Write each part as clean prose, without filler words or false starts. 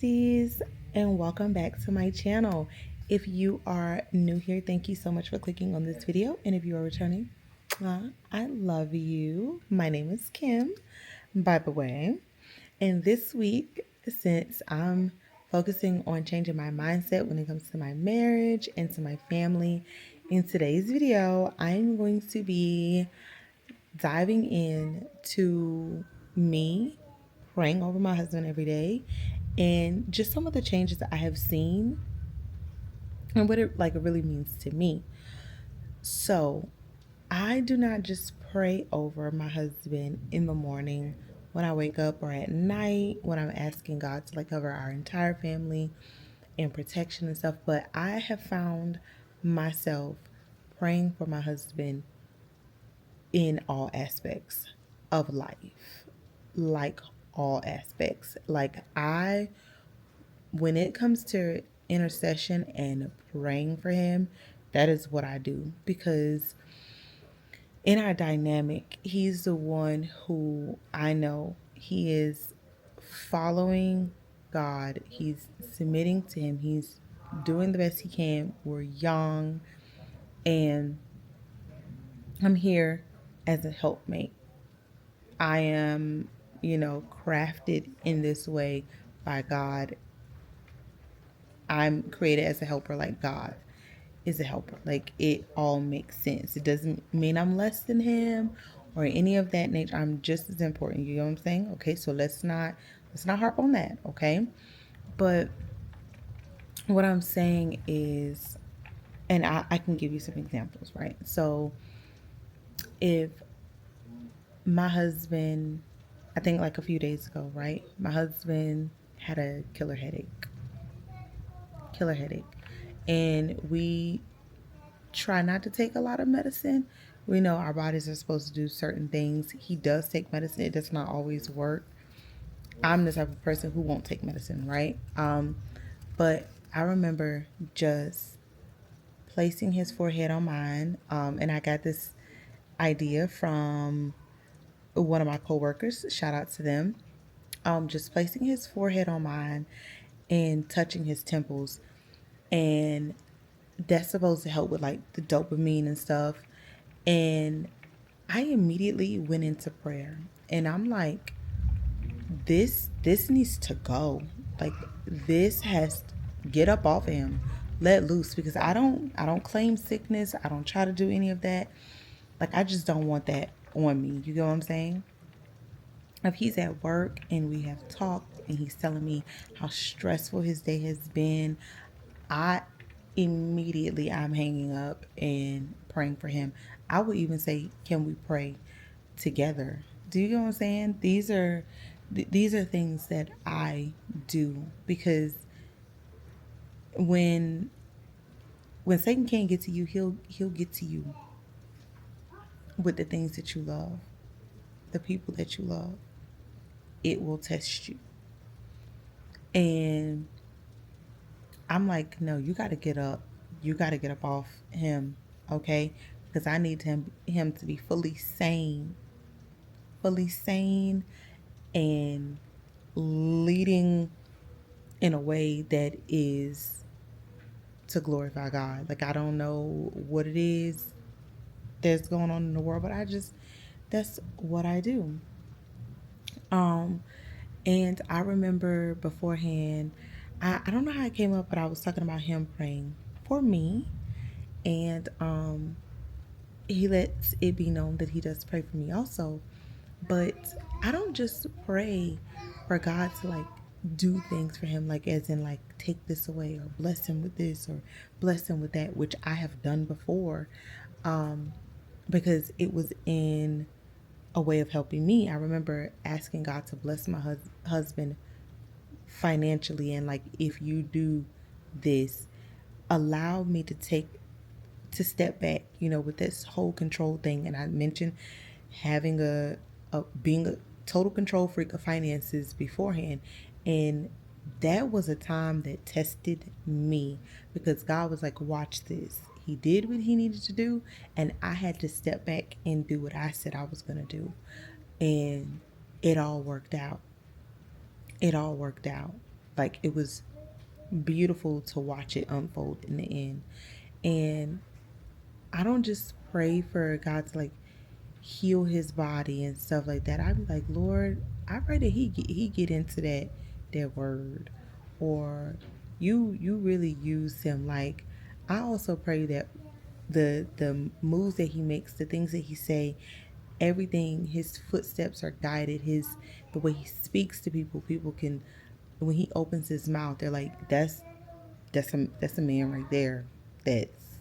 besties, and welcome back to my channel. If you are new here, thank you so much for clicking on this video, and if you are returning, I love you. My name is Kim, by the way, and this week, since I'm focusing on changing my mindset when it comes to my marriage and to my family, in today's video I'm going to be diving in to me praying over my husband every day and just some of the changes that I have seen and what it really means to me. So I do not just pray over my husband in the morning when I wake up or at night when I'm asking God to cover our entire family and protection and stuff, but I have found myself praying for my husband in all aspects of life. Like all aspects. When it comes to intercession and praying for him, that is what I do, because in our dynamic, he's the one who I know he is following God. He's submitting to him. He's doing the best he can. We're young, and I'm here as a helpmate. I am, crafted in this way by God. I'm created as a helper, like God is a helper. Like, it all makes sense. It doesn't mean I'm less than him or any of that nature. I'm just as important. You know what I'm saying? Okay, so let's not harp on that, okay? But what I'm saying is, and I can give you some examples, right? So if my husband, I think like a few days ago, right? My husband had a killer headache. And we try not to take a lot of medicine. We know our bodies are supposed to do certain things. He does take medicine. It does not always work. I'm the type of person who won't take medicine, right? But I remember just placing his forehead on mine. And I got this idea from one of my coworkers. Shout out to them. Just placing his forehead on mine and touching his temples. And that's supposed to help with the dopamine and stuff. And I immediately went into prayer. And I'm like, this needs to go. Like, this has to get up off him. Let loose, because I don't claim sickness. I don't try to do any of that. Like, I just don't want that on me. You get what I'm saying? If he's at work and we have talked and he's telling me how stressful his day has been, I immediately I'm hanging up and praying for him. I would even say, can we pray together? Do you get what I'm saying? These are things that I do, because when Satan can't get to you, he'll get to you with the things that you love, the people that you love. It will test you. And I'm like, no, you got to get up. You got to get up off him, okay? Because I need him to be fully sane, and leading in a way that is to glorify God. Like, I don't know what it is that's going on in the world, but that's what I do. And I remember beforehand, I don't know how it came up, but I was talking about him praying for me. And he lets it be known that he does pray for me also. But I don't just pray for God to do things for him, like as in take this away or bless him with this or bless him with that, which I have done before, because it was in a way of helping me. I remember asking God to bless my husband financially, and if you do this, allow me to step back, with this whole control thing. And I mentioned having being a total control freak of finances beforehand. And that was a time that tested me, because God was like, watch this. He did what he needed to do, and I had to step back and do what I said I was going to do. And it all worked out. It all worked out. Like, it was beautiful to watch it unfold in the end. And I don't just pray for God to like heal his body and stuff like that. I'd be like, Lord, I pray that he get into that word, or you really use him. Like, I also pray that the moves that he makes, the things that he say, everything, his footsteps are guided. The way he speaks to people, people can, when he opens his mouth, they're like, that's a man right there. That's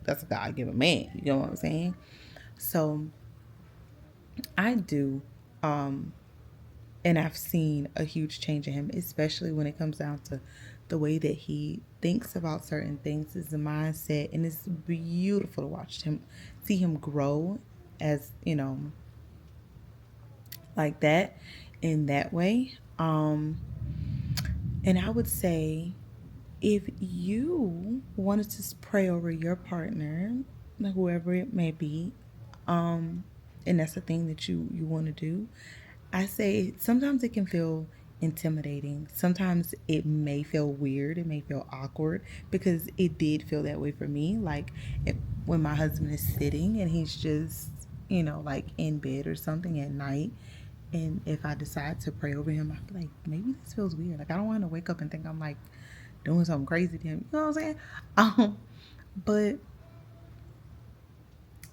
a God given man. You know what I'm saying? So I do, um, and I've seen a huge change in him, especially when it comes down to the way that he thinks about certain things, his mindset, and it's beautiful to watch him, see him grow as like that, in that way. And I would say, if you wanted to pray over your partner, whoever it may be, and that's the thing that you want to do, I say sometimes it can feel intimidating. Sometimes it may feel weird. It may feel awkward, because it did feel that way for me. Like, when my husband is sitting and he's just, like in bed or something at night, and if I decide to pray over him, I feel like maybe this feels weird. Like, I don't want to wake up and think I'm like doing something crazy to him. You know what I'm saying? But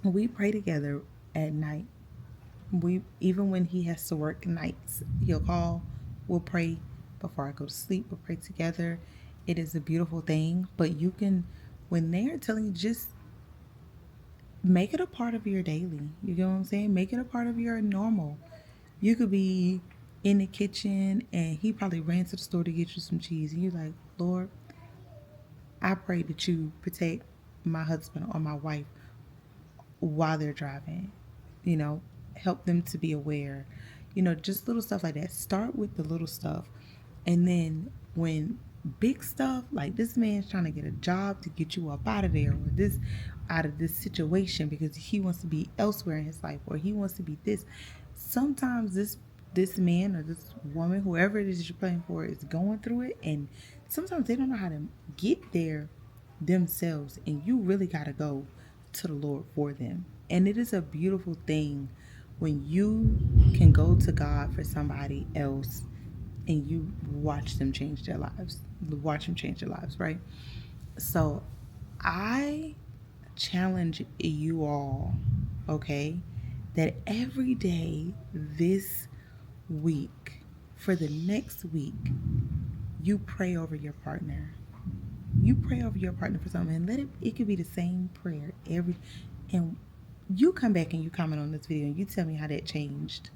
we pray together at night. We, even when he has to work nights, he'll call. We'll pray before I go to sleep. We'll pray together. It is a beautiful thing. But you can, when they are telling you, just make it a part of your daily. You know what I'm saying? Make it a part of your normal. You could be in the kitchen and he probably ran to the store to get you some cheese, and you're like, Lord, I pray that you protect my husband or my wife while they're driving. Help them to be aware. Just little stuff like that. Start with the little stuff. And then when big stuff, like this man's trying to get a job to get you up out of there, or this out of this situation because he wants to be elsewhere in his life, or he wants to be this. Sometimes this man or this woman, whoever it is you're praying for, is going through it, and sometimes they don't know how to get there themselves, and you really got to go to the Lord for them. And it is a beautiful thing when you can go to God for somebody else and you watch them change their lives. Right? So I challenge you all, okay, that every day this week, for the next week, you pray over your partner. You pray over your partner for something, and it could be the same prayer and you come back and you comment on this video and you tell me how that changed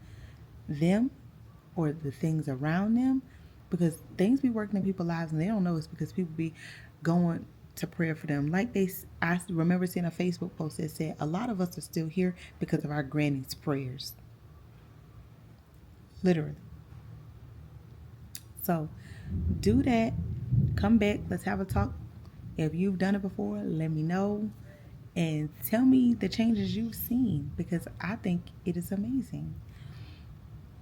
them or the things around them, because things be working in people's lives and they don't know it's because people be going to prayer for them. Like, I remember seeing a Facebook post that said a lot of us are still here because of our granny's prayers. Literally. So do that. Come back. Let's have a talk. If you've done it before, let me know and tell me the changes you've seen, because I think it is amazing.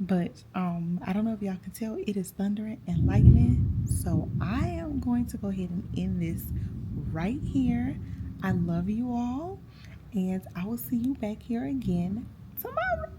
But I don't know if y'all can tell, it is thundering and lightning. So I am going to go ahead and end this right here. I love you all, and I will see you back here again tomorrow.